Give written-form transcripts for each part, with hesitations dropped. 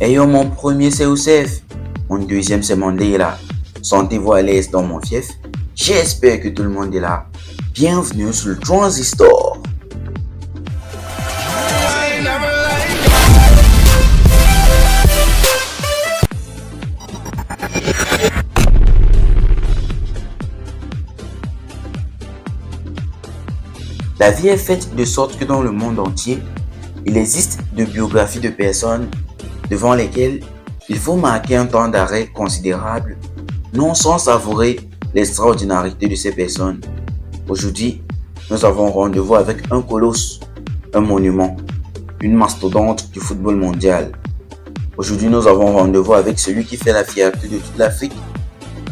Ayant mon premier c'est Youssef, mon deuxième c'est Mandela. Sentez-vous à l'aise dans mon fief? J'espère que tout le monde est là. Bienvenue sur le Transistor. La vie est faite de sorte que dans le monde entier, il existe de biographies de personnes devant lesquelles il faut marquer un temps d'arrêt considérable, non sans savourer l'extraordinarité de ces personnes. Aujourd'hui, nous avons rendez-vous avec un colosse, un monument, une mastodonte du football mondial. Aujourd'hui, nous avons rendez-vous avec celui qui fait la fierté de toute l'Afrique,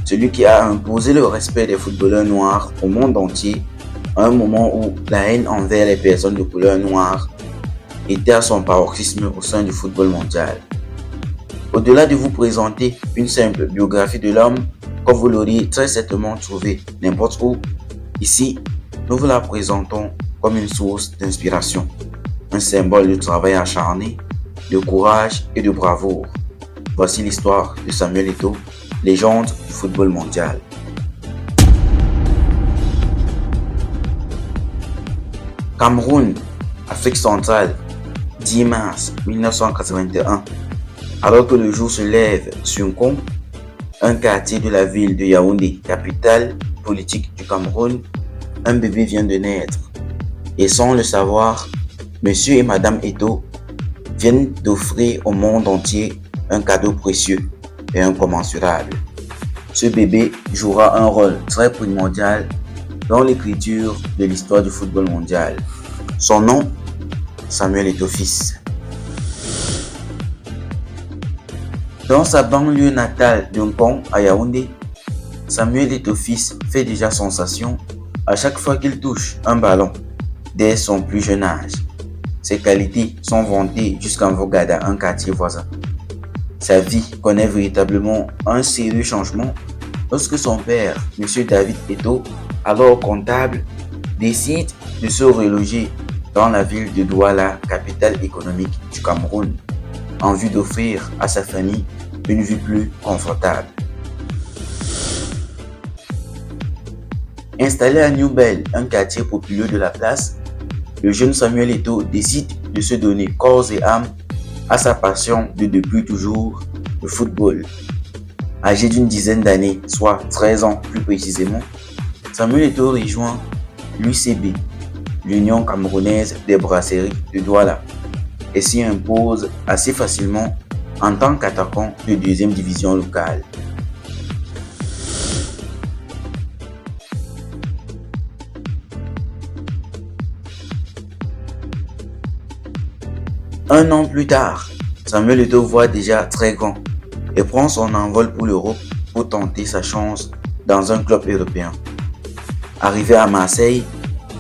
celui qui a imposé le respect des footballeurs noirs au monde entier, à un moment où la haine envers les personnes de couleur noire était à son paroxysme au sein du football mondial. Au-delà de vous présenter une simple biographie de l'homme, comme vous l'auriez très certainement trouvé n'importe où, ici, nous vous la présentons comme une source d'inspiration, un symbole de travail acharné, de courage et de bravoure. Voici l'histoire de Samuel Eto'o, légende du football mondial. Cameroun, Afrique centrale, 10 mars 1981. Alors que le jour se lève sur Nkom, un quartier de la ville de Yaoundé, capitale politique du Cameroun, un bébé vient de naître. Et sans le savoir, monsieur et madame Eto'o viennent d'offrir au monde entier un cadeau précieux et incommensurable. Ce bébé jouera un rôle très primordial dans l'écriture de l'histoire du football mondial. Son nom, Samuel Eto'o fils. Dans sa banlieue natale de Nkom à Yaoundé, Samuel Eto'o fils fait déjà sensation à chaque fois qu'il touche un ballon dès son plus jeune âge. Ses qualités sont vantées jusqu'en Vogada, un quartier voisin. Sa vie connaît véritablement un sérieux changement lorsque son père, M. David Eto'o, alors comptable, décide de se reloger dans la ville de Douala, capitale économique du Cameroun, en vue d'offrir à sa famille une vie plus confortable. Installé à New Bell, un quartier populeux de la place, le jeune Samuel Eto'o décide de se donner corps et âme à sa passion de depuis toujours, le football. Âgé d'une dizaine d'années, soit 13 ans plus précisément, Samuel Eto'o rejoint l'UCB, l'Union camerounaise des brasseries de Douala, et s'y impose assez facilement en tant qu'attaquant de deuxième division locale. Un an plus tard, Samuel Eto'o voit déjà très grand et prend son envol pour l'Europe pour tenter sa chance dans un club européen. Arrivé à Marseille,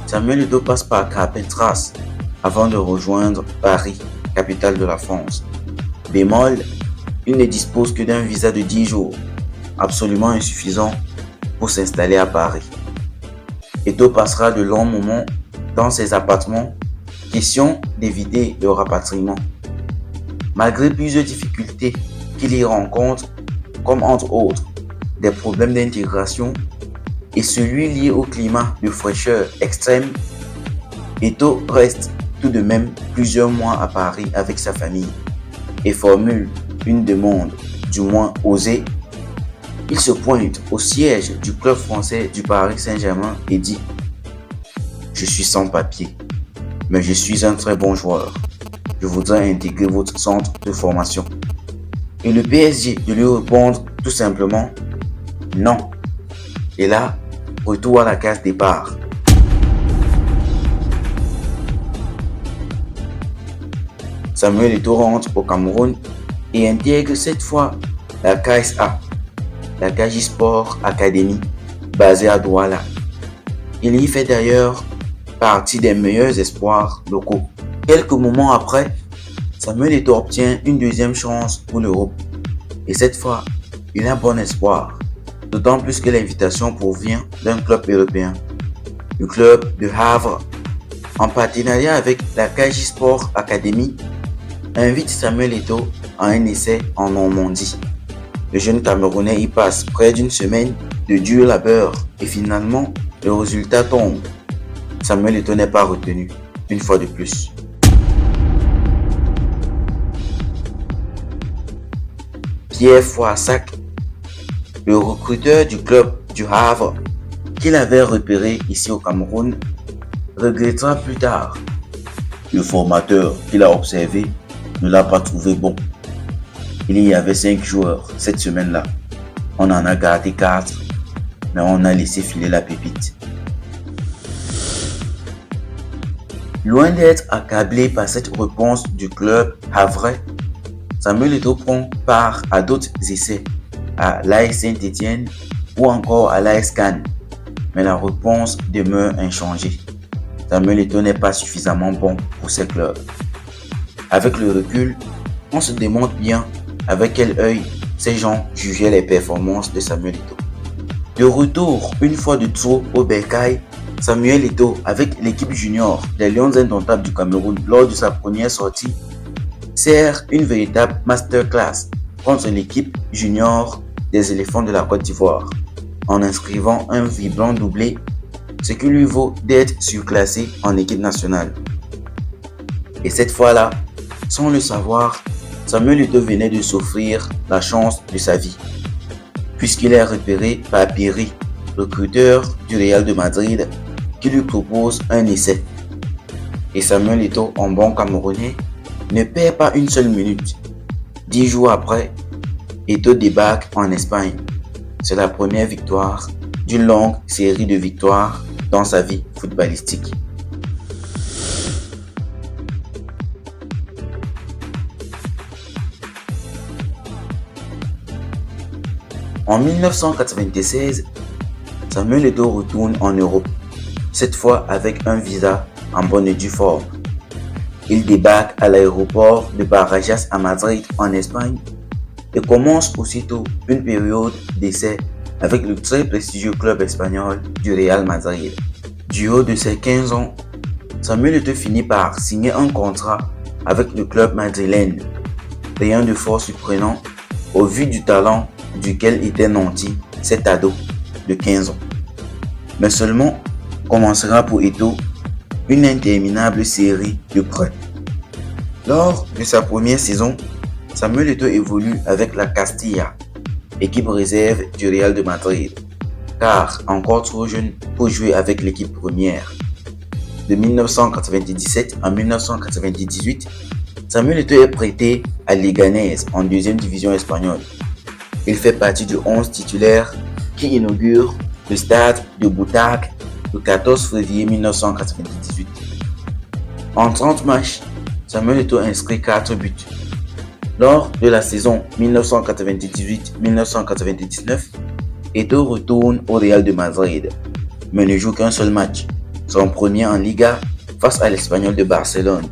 Samuel Eto'o passe par Carpentras avant de rejoindre Paris, capitale de la France. Bémol, il ne dispose que d'un visa de 10 jours, absolument insuffisant pour s'installer à Paris. Eto'o passera de longs moments dans ses appartements, question d'éviter le rapatriement. Malgré plusieurs difficultés qu'il y rencontre, comme entre autres des problèmes d'intégration et celui lié au climat de fraîcheur extrême, Eto'o reste tout de même plusieurs mois à Paris avec sa famille et formule une demande, du moins osée. Il se pointe au siège du club français du Paris Saint-Germain et dit « Je suis sans papier, mais je suis un très bon joueur. Je voudrais intégrer votre centre de formation. » Et le PSG de lui répondre tout simplement « Non ». Et là, retour à la case départ. Samuel Eto'o rentre au Cameroun et intègre cette fois la KSA, la Kaji Sport Academy, basée à Douala. Il y fait d'ailleurs partie des meilleurs espoirs locaux. Quelques moments après, Samuel Eto'o obtient une deuxième chance pour l'Europe. Et cette fois, il a bon espoir, d'autant plus que l'invitation provient d'un club européen, le club de Havre, en partenariat avec la Kaji Sport Academy, invite Samuel Eto'o à un essai en Normandie. Le jeune Camerounais y passe près d'une semaine de dur labeur et finalement, le résultat tombe. Samuel Eto'o n'est pas retenu, une fois de plus. Pierre Fouassac, le recruteur du club du Havre, qu'il avait repéré ici au Cameroun, regrettera plus tard. Le formateur qu'il a observé ne l'a pas trouvé bon. Il y avait 5 joueurs cette semaine-là. On en a gardé 4, mais on a laissé filer la pépite. Loin d'être accablé par cette réponse du club havrais, Samuel Eto'o prend part à d'autres essais, à l'AS Saint-Étienne ou encore à l'AS Cannes, mais la réponse demeure inchangée. Samuel Eto'o n'est pas suffisamment bon pour ces clubs. Avec le recul, on se demande bien avec quel œil ces gens jugeaient les performances de Samuel Eto'o. De retour une fois de trop au bercail, Samuel Eto'o, avec l'équipe junior des Lions Indomptables du Cameroun lors de sa première sortie, sert une véritable masterclass contre l'équipe junior des éléphants de la Côte d'Ivoire, en inscrivant un vibrant doublé, ce qui lui vaut d'être surclassé en équipe nationale. Et cette fois-là, sans le savoir, Samuel Eto'o venait de s'offrir la chance de sa vie, puisqu'il est repéré par Pieri, recruteur du Real de Madrid, qui lui propose un essai. Et Samuel Eto'o, en bon Camerounais, ne perd pas une seule minute. 10 jours après, Eto'o débarque en Espagne. C'est la première victoire d'une longue série de victoires dans sa vie footballistique. En 1996, Samuel Eto'o retourne en Europe, cette fois avec un visa en bonne et due forme. Il débarque à l'aéroport de Barajas à Madrid en Espagne et commence aussitôt une période d'essai avec le très prestigieux club espagnol du Real Madrid. Du haut de ses 15 ans, Samuel Eto'o finit par signer un contrat avec le club madrilène. Rien de fort surprenant au vu du talent duquel était nanti cet ado de 15 ans. Mais seulement commencera pour Eto'o une interminable série de prêts. Lors de sa première saison, Samuel Eto'o évolue avec la Castilla, équipe réserve du Real de Madrid, car encore trop jeune pour jouer avec l'équipe première. De 1997 à 1998, Samuel Eto'o est prêté à Leganés en deuxième division espagnole. Il fait partie du 11 titulaire qui inaugure le stade de Boutac le 14 février 1998. En 30 matchs, Samuel Eto'o inscrit 4 buts. Lors de la saison 1998-1999, Eto'o retourne au Real de Madrid, mais ne joue qu'un seul match, son premier en Liga face à l'Espagnol de Barcelone.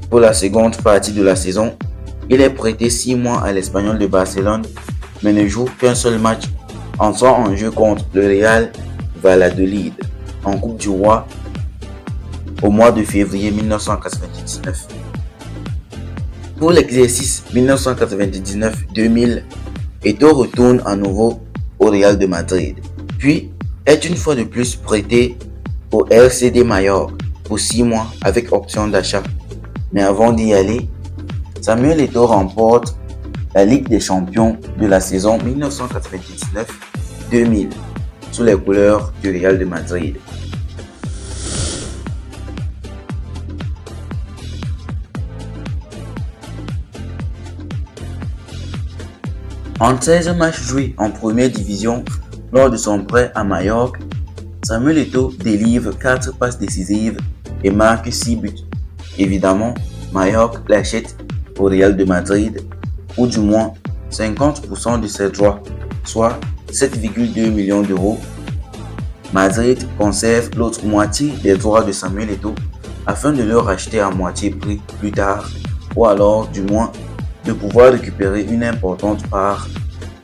Pour la seconde partie de la saison, il est prêté 6 mois à l'Espagnol de Barcelone, mais ne joue qu'un seul match, entrant en jeu contre le Real Valladolid en Coupe du Roi au mois de février 1999. Pour l'exercice 1999-2000, Eto'o retourne à nouveau au Real de Madrid, puis est une fois de plus prêté au RCD Mallorca pour 6 mois avec option d'achat. Mais avant d'y aller, Samuel Eto'o remporte la Ligue des Champions de la saison 1999-2000 sous les couleurs du Real de Madrid. En 16 matchs joués en première division lors de son prêt à Mallorca, Samuel Eto'o délivre 4 passes décisives et marque 6 buts. Évidemment, Mallorca l'achète au Real de Madrid, ou du moins 50% de ses droits, soit 7,2 millions d'euros. Madrid conserve l'autre moitié des droits de Samuel Eto'o afin de le racheter à moitié prix plus tard, ou alors du moins de pouvoir récupérer une importante part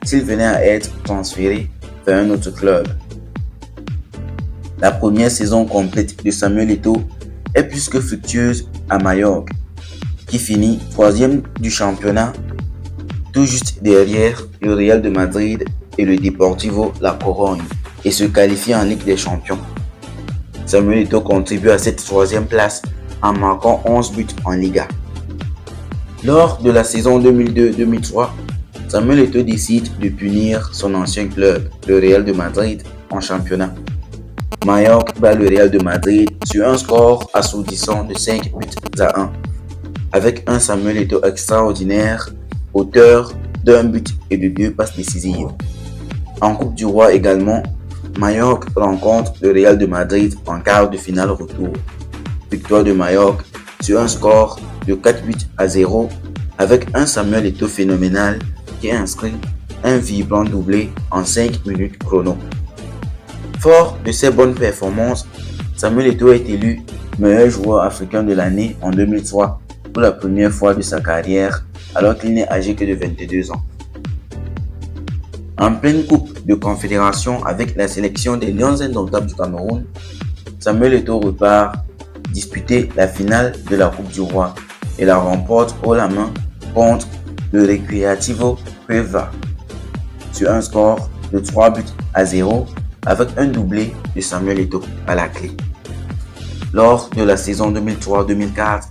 s'il venait à être transféré vers un autre club. La première saison complète de Samuel Eto'o est plus que fructueuse à Mallorca. qui finit troisième du championnat, tout juste derrière le Real de Madrid et le Deportivo La Corogne, et se qualifie en Ligue des Champions. Samuel Eto'o contribue à cette troisième place en marquant 11 buts en Liga. Lors de la saison 2002-2003, Samuel Eto'o décide de punir son ancien club, le Real de Madrid, en championnat. Mallorca bat le Real de Madrid sur un score assourdissant de 5 buts à 1, avec un Samuel Eto'o extraordinaire, auteur d'un but et de 2 passes décisives. En Coupe du Roi également, Mallorca rencontre le Real de Madrid en quart de finale retour. Victoire de Mallorca sur un score de 4 buts à 0, avec un Samuel Eto'o phénoménal qui inscrit un vibrant doublé en 5 minutes chrono. Fort de ses bonnes performances, Samuel Eto'o est élu meilleur joueur africain de l'année en 2003 pour la première fois de sa carrière, alors qu'il n'est âgé que de 22 ans. En pleine coupe de confédération avec la sélection des Lions Indomptables du Cameroun, Samuel Eto'o repart disputer la finale de la Coupe du Roi et la remporte haut la main contre le Recreativo Huelva sur un score de 3 buts à 0 avec un doublé de Samuel Eto'o à la clé. Lors de la saison 2003-2004,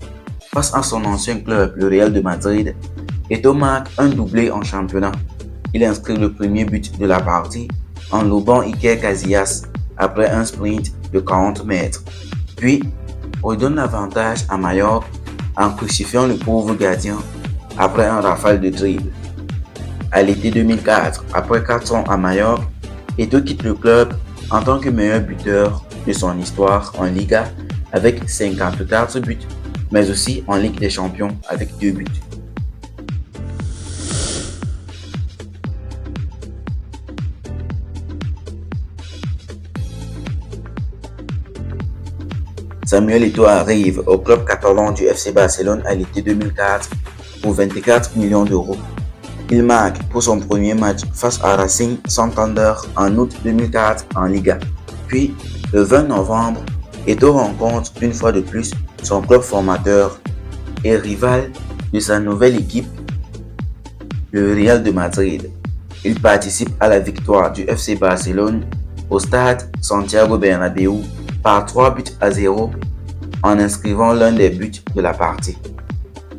face à son ancien club, le Real de Madrid, Eto'o marque un doublé en championnat. Il inscrit le premier but de la partie en lobant Iker Casillas après un sprint de 40 mètres. Puis, redonne l'avantage à Mallorca en crucifiant le pauvre gardien après un rafale de dribble. À l'été 2004, après 4 ans à Mallorca, Eto'o quitte le club en tant que meilleur buteur de son histoire en Liga avec 54 buts, mais aussi en Ligue des Champions avec 2 buts. Samuel Eto'o arrive au club catalan du FC Barcelone à l'été 2004 pour 24 millions d'euros. Il marque pour son premier match face à Racing Santander en août 2004 en Liga. Puis, le 20 novembre, Eto'o rencontre une fois de plus son club formateur et rival de sa nouvelle équipe, le Real de Madrid. Il participe à la victoire du FC Barcelone au stade Santiago Bernabéu par 3 buts à 0 en inscrivant l'un des buts de la partie.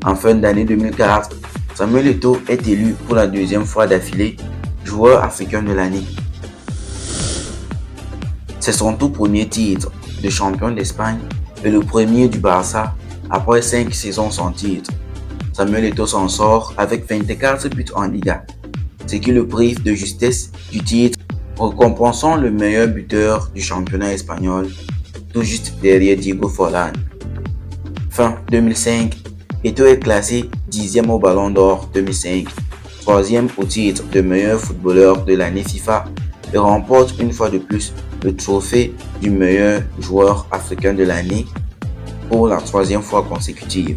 En fin d'année 2004, Samuel Eto'o est élu pour la deuxième fois d'affilée joueur africain de l'année. C'est son tout premier titre de champion d'Espagne et le premier du Barça après 5 saisons sans titre. Samuel Eto'o s'en sort avec 24 buts en Liga, ce qui le prive de justesse du titre, récompensant le meilleur buteur du championnat espagnol, tout juste derrière Diego Forlán. Fin 2005, Eto'o est classé 10e au Ballon d'Or 2005, 3e au titre de meilleur footballeur de l'année FIFA et remporte une fois de plus le trophée du meilleur joueur africain de l'année pour la 3e fois consécutive.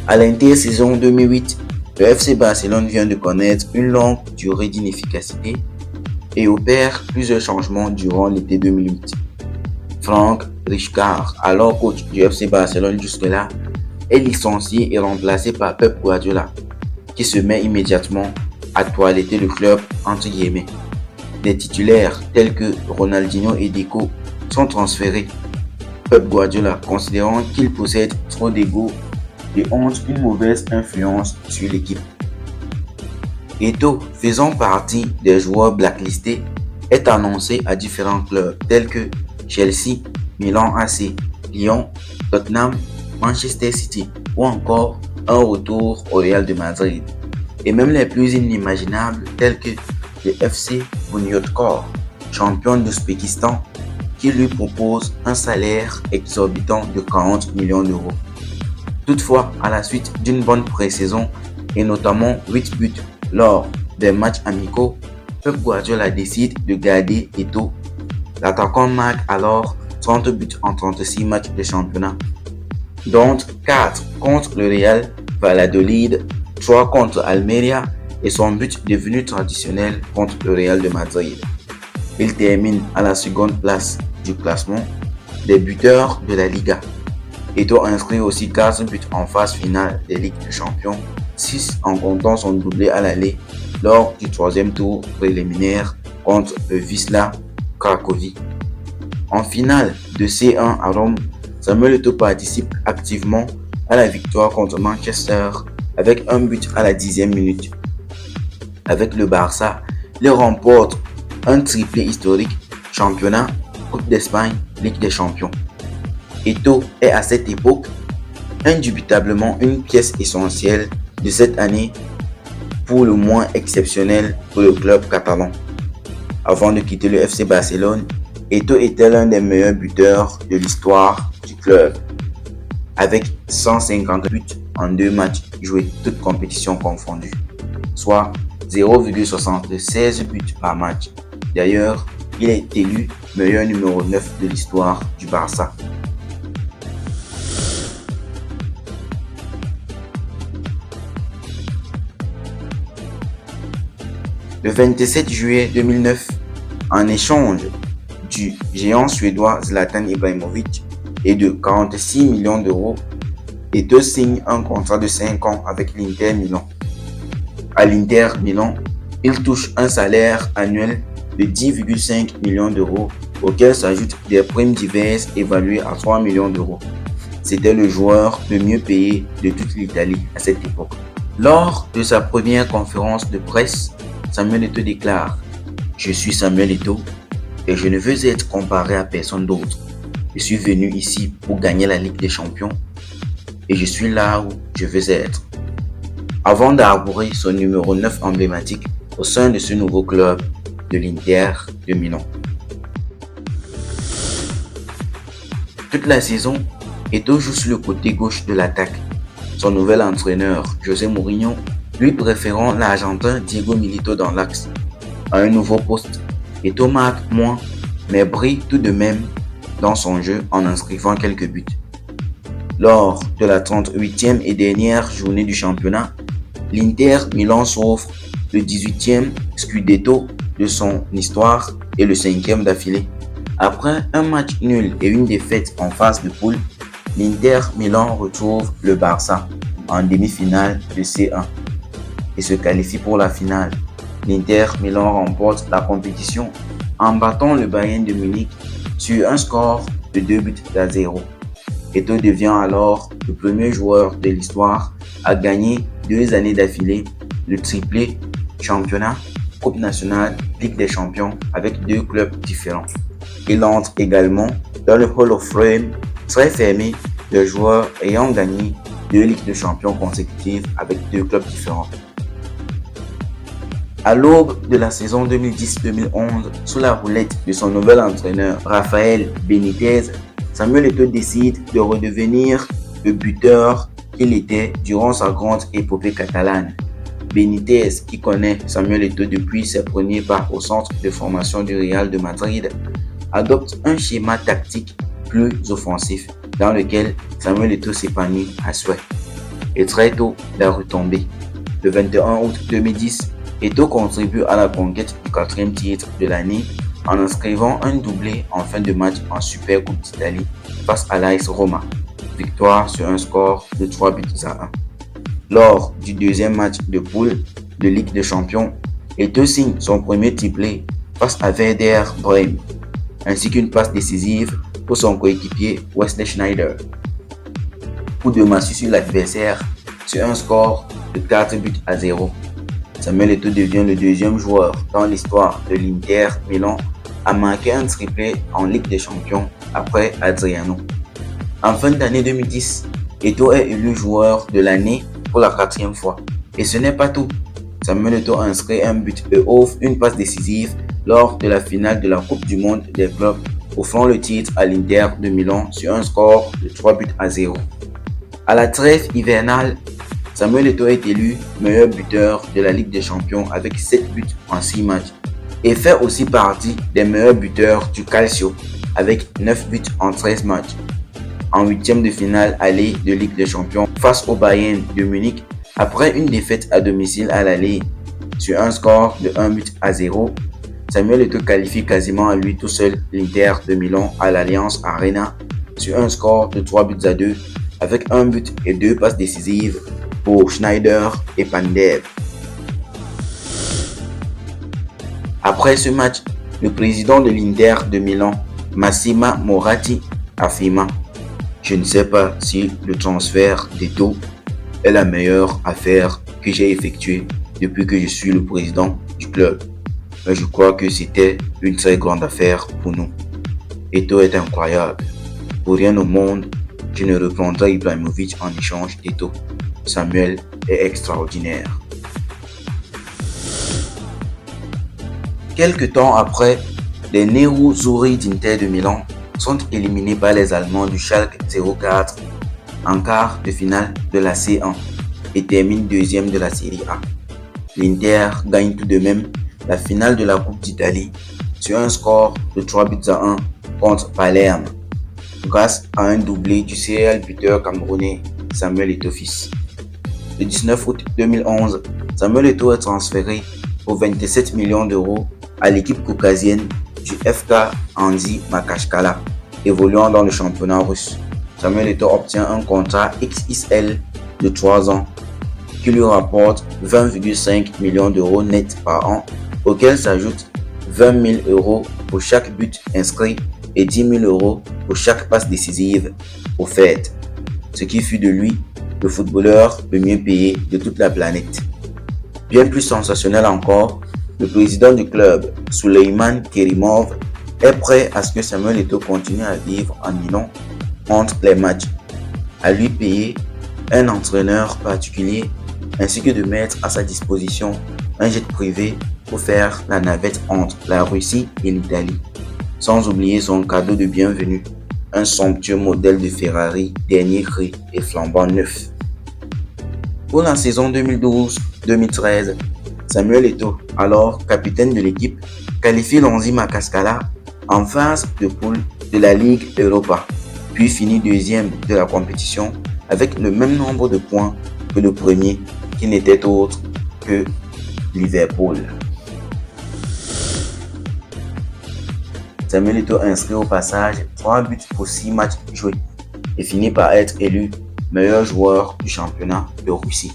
À l'intersaison 2008, le FC Barcelone vient de connaître une longue durée d'inefficacité et opère plusieurs changements durant l'été 2008. Frank Rijkaard, alors coach du FC Barcelone jusque-là, est licencié et remplacé par Pep Guardiola, qui se met immédiatement à toiletter le club entre guillemets. Des titulaires tels que Ronaldinho et Deco sont transférés. Pep Guardiola, considérant qu'il possède trop d'ego, et ont une mauvaise influence sur l'équipe. Eto'o, faisant partie des joueurs blacklistés, est annoncé à différents clubs tels que Chelsea, Milan AC, Lyon, Tottenham, Manchester City ou encore un retour au Real de Madrid. Et même les plus inimaginables tels que le FC Bunyodkor, champion d'Ouzbékistan, qui lui propose un salaire exorbitant de 40 millions d'euros. Toutefois, à la suite d'une bonne pré-saison et notamment 8 buts lors des matchs amicaux, Pep Guardiola décide de garder Eto'o. L'attaquant marque alors 30 buts en 36 matchs de championnat, dont 4 contre le Real Valladolid, 3 contre Almeria et son but devenu traditionnel contre le Real de Madrid. Il termine à la seconde place du classement des buteurs de la Liga Eto'o inscrit aussi 4 buts en phase finale des Ligues des Champions, 6 en comptant son doublé à l'aller lors du 3e tour préliminaire contre le Wisła Cracovie. En finale de C1 à Rome, Samuel Eto'o participe activement à la victoire contre Manchester avec un but à la 10e minute. Avec le Barça, il remporte un triplé historique, championnat, Coupe d'Espagne, Ligue des Champions. Eto'o est à cette époque indubitablement une pièce essentielle de cette année pour le moins exceptionnelle pour le club catalan. Avant de quitter le FC Barcelone, Eto'o était l'un des meilleurs buteurs de l'histoire du club, avec 150 buts en 2 matchs joués, toutes compétitions confondues, soit 0,76 buts par match. D'ailleurs, il est élu meilleur numéro 9 de l'histoire du Barça. Le 27 juillet 2009, en échange du géant suédois Zlatan Ibrahimovic et de 46 millions d'euros, Eto'o signe un contrat de 5 ans avec l'Inter Milan. À l'Inter Milan, il touche un salaire annuel de 10,5 millions d'euros, auquel s'ajoutent des primes diverses évaluées à 3 millions d'euros. C'était le joueur le mieux payé de toute l'Italie à cette époque. Lors de sa première conférence de presse, Samuel Eto'o déclare « Je suis Samuel Eto'o et je ne veux être comparé à personne d'autre. Je suis venu ici pour gagner la Ligue des Champions et je suis là où je veux être. » Avant d'arborer son numéro 9 emblématique au sein de ce nouveau club de l'Inter de Milan. Toute la saison, Eto'o joue sur le côté gauche de l'attaque. Son nouvel entraîneur, José Mourinho, lui préférant l'Argentin Diego Milito dans l'axe. À un nouveau poste, Eto'o marque moins, mais brille tout de même dans son jeu en inscrivant quelques buts. Lors de la 38e et dernière journée du championnat, l'Inter Milan s'offre le 18e Scudetto de son histoire et le 5e d'affilée. Après un match nul et une défaite en phase de poule, l'Inter Milan retrouve le Barça en demi-finale de C1 et se qualifie pour la finale. L'Inter Milan remporte la compétition en battant le Bayern de Munich sur un score de 2-0. Eto'o devient alors le premier joueur de l'histoire à gagner 2 années d'affilée le triplé championnat, Coupe nationale, Ligue des Champions avec 2 clubs différents. Il entre également dans le Hall of Fame très fermé de joueurs ayant gagné 2 Ligues de Champions consécutives avec 2 clubs différents. À l'aube de la saison 2010-2011, sous la roulette de son nouvel entraîneur Rafael Benitez, Samuel Eto'o décide de redevenir le buteur qu'il était durant sa grande épopée catalane. Benitez, qui connaît Samuel Eto'o depuis ses premiers pas au centre de formation du Real de Madrid, adopte un schéma tactique plus offensif dans lequel Samuel Eto'o s'épanouit à souhait. Et très tôt, la retombée. Le 21 août 2010, Eto'o contribue à la conquête du 4e titre de l'année en inscrivant un doublé en fin de match en Super Coupe d'Italie face à l'AS Roma. Victoire sur un score de 3-1. Lors du 2e match de poule de Ligue des Champions, Eto'o signe son premier triplé face à Werder Bremen, ainsi qu'une passe décisive pour son coéquipier Wesley Sneijder. Coup de massue sur l'adversaire sur un score de 4-0. Samuel Eto'o devient le 2e joueur dans l'histoire de l'Inter Milan à marquer un triplé en Ligue des Champions après Adriano. En fin d'année 2010, Eto'o est élu joueur de l'année pour la 4e fois. Et ce n'est pas tout. Samuel Eto'o inscrit un but et offre une passe décisive lors de la finale de la Coupe du Monde des clubs, offrant le titre à l'Inter de Milan sur un score de 3-0. À la trêve hivernale, Samuel Eto'o est élu meilleur buteur de la Ligue des Champions avec 7 buts en 6 matchs et fait aussi partie des meilleurs buteurs du Calcio avec 9 buts en 13 matchs. En 8e de finale aller de Ligue des Champions face au Bayern de Munich après une défaite à domicile à l'aller sur un score de 1-0, Samuel Eto'o qualifie quasiment à lui tout seul l'Inter de Milan à l'Allianz Arena sur un score de 3-2 avec un but et 2 passes décisives pour Schneider et Pandev. Après ce match, le président de l'Inter de Milan, Massimo Moratti, affirma: je ne sais pas si le transfert d'Eto'o est la meilleure affaire que j'ai effectuée depuis que je suis le président du club. Mais je crois que c'était une très grande affaire pour nous. Eto'o est incroyable. Pour rien au monde, je ne reprendrai Ibrahimovic en échange d'Eto'o. Samuel est extraordinaire. Quelques temps après, les Nerazzurri d'Inter de Milan sont éliminés par les Allemands du Schalke 04 en quart de finale de la C1 et terminent deuxième de la Serie A. L'Inter gagne tout de même la finale de la Coupe d'Italie sur un score de 3-1 contre Palerme grâce à un doublé du serial buteur camerounais Samuel Eto'o fils. Le 19 août 2011, Samuel Eto'o est transféré pour 27 millions d'euros à l'équipe caucasienne du FK Hanzi Makachkala, évoluant dans le championnat russe. Samuel Eto'o obtient un contrat XXL de 3 ans qui lui rapporte 20,5 millions d'euros net par an, auquel s'ajoutent 20 000 euros pour chaque but inscrit et 10 000 euros pour chaque passe décisive offerte, ce qui fut de lui le footballeur le mieux payé de toute la planète. Bien plus sensationnel encore, le président du club, Souleymane Kerimov, est prêt à ce que Samuel Eto'o continue à vivre en Milan entre les matchs, à lui payer un entraîneur particulier ainsi que de mettre à sa disposition un jet privé pour faire la navette entre la Russie et l'Italie, sans oublier son cadeau de bienvenue, un somptueux modèle de Ferrari dernier cri et flambant neuf. Pour la saison 2012-2013, Samuel Eto'o, alors capitaine de l'équipe, qualifie l'Hanzi Makachkala en phase de poule de la Ligue Europa, puis finit deuxième de la compétition avec le même nombre de points que le premier, qui n'était autre que Liverpool. Samuel Eto'o inscrit au passage 3 buts pour 6 matchs joués et finit par être élu meilleur joueur du championnat de Russie.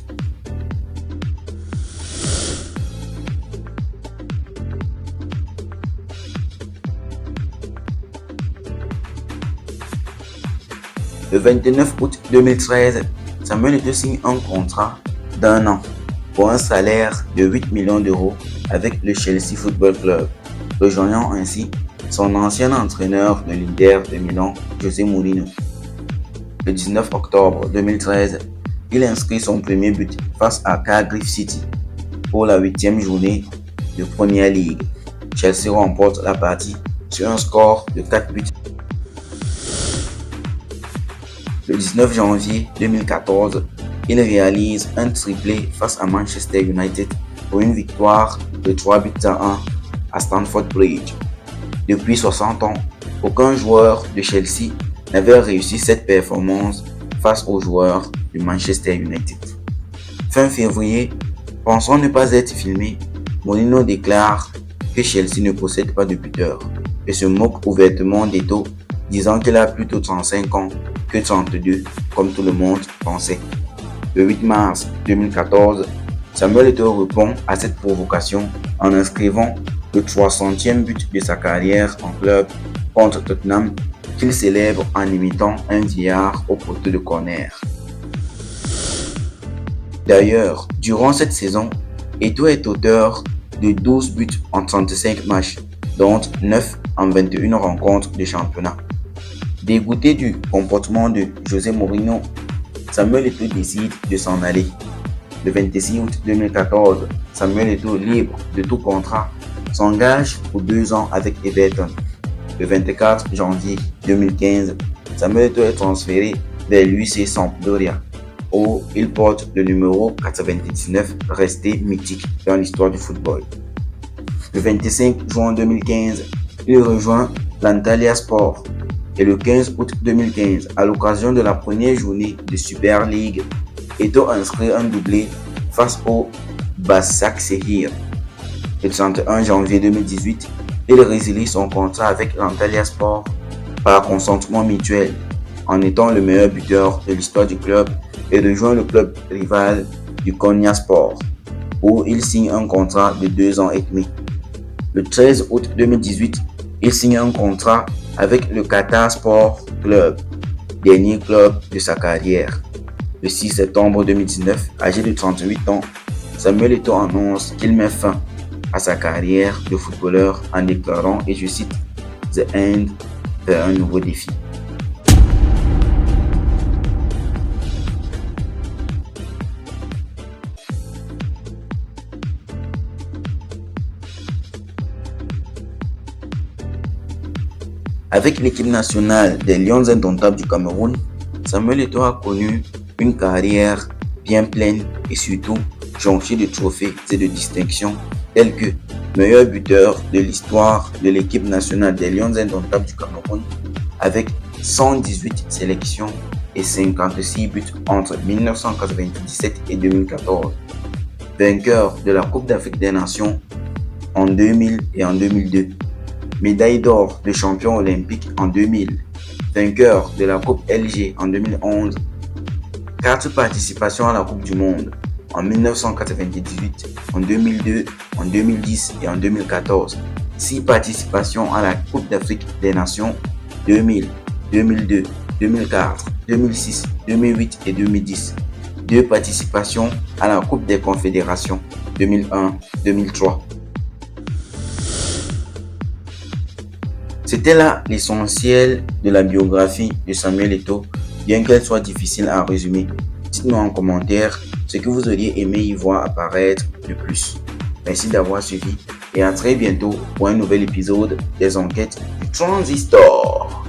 Le 29 août 2013, Samuel Eto'o signe un contrat d'1 an pour un salaire de 8 millions d'euros avec le Chelsea Football Club, rejoignant ainsi son ancien entraîneur de l'Inter de Milan, José Mourinho. Le 19 octobre 2013, il inscrit son premier but face à Cardiff City pour la 8e journée de Premier League. Chelsea remporte la partie sur un score de 4 buts. Le 19 janvier 2014, il réalise un triplé face à Manchester United pour une victoire de 3-1 à Stamford Bridge. Depuis 60 ans, aucun joueur de Chelsea n'avait réussi cette performance face aux joueurs de Manchester United. Fin février, pensant ne pas être filmé, Mourinho déclare que Chelsea ne possède pas de buteur et se moque ouvertement d'Eto'o, disant qu'il a plutôt 35 ans que 32, comme tout le monde pensait. Le 8 mars 2014, Samuel Eto'o répond à cette provocation en inscrivant le 300e but de sa carrière en club contre Tottenham, qu'il célèbre en imitant un vieillard au poteau de corner. D'ailleurs, durant cette saison, Eto'o est auteur de 12 buts en 35 matchs, dont 9 en 21 rencontres de championnat. Dégoûté du comportement de José Mourinho, Samuel Eto'o décide de s'en aller. Le 26 août 2014, Samuel Eto'o, libre de tout contrat, s'engage pour 2 ans avec Everton. Le 24 janvier 2015, Samuel Eto'o est transféré vers l'UC Sampdoria, où il porte le numéro 99, resté mythique dans l'histoire du football. Le 25 juin 2015, il rejoint l'Antalyaspor. Et le 15 août 2015, à l'occasion de la première journée de Super League, Eto'o inscrit un doublé face au Başakşehir. Le 31 janvier 2018, il résilie son contrat avec l'Antalyaspor par consentement mutuel en étant le meilleur buteur de l'histoire du club et rejoint le club rival du Konyaspor, où il signe un contrat de 2 ans et demi. Le 13 août 2018, il signe un contrat avec le Qatar Sport Club, dernier club de sa carrière. Le 6 septembre 2019, âgé de 38 ans, Samuel Eto'o annonce qu'il met fin à sa carrière de footballeur en déclarant, et je cite, « The End vers un nouveau défi ». Avec l'équipe nationale des Lions indomptables du Cameroun, Samuel Eto'o a connu une carrière bien pleine et surtout jonchée de trophées et de distinctions tels que meilleur buteur de l'histoire de l'équipe nationale des Lions indomptables du Cameroun avec 118 sélections et 56 buts entre 1997 et 2014. Vainqueur de la Coupe d'Afrique des Nations en 2000 et en 2002. Médaille d'or de champion olympique en 2000, vainqueur de la Coupe LG en 2011, 4 participations à la Coupe du Monde en 1998, en 2002, en 2010 et en 2014, 6 participations à la Coupe d'Afrique des Nations 2000, 2002, 2004, 2006, 2008 et 2010, 2 participations à la Coupe des Confédérations 2001, 2003. C'était là l'essentiel de la biographie de Samuel Eto'o, bien qu'elle soit difficile à résumer. Dites-nous en commentaire ce que vous auriez aimé y voir apparaître de plus. Merci d'avoir suivi et à très bientôt pour un nouvel épisode des Enquêtes du Transistor.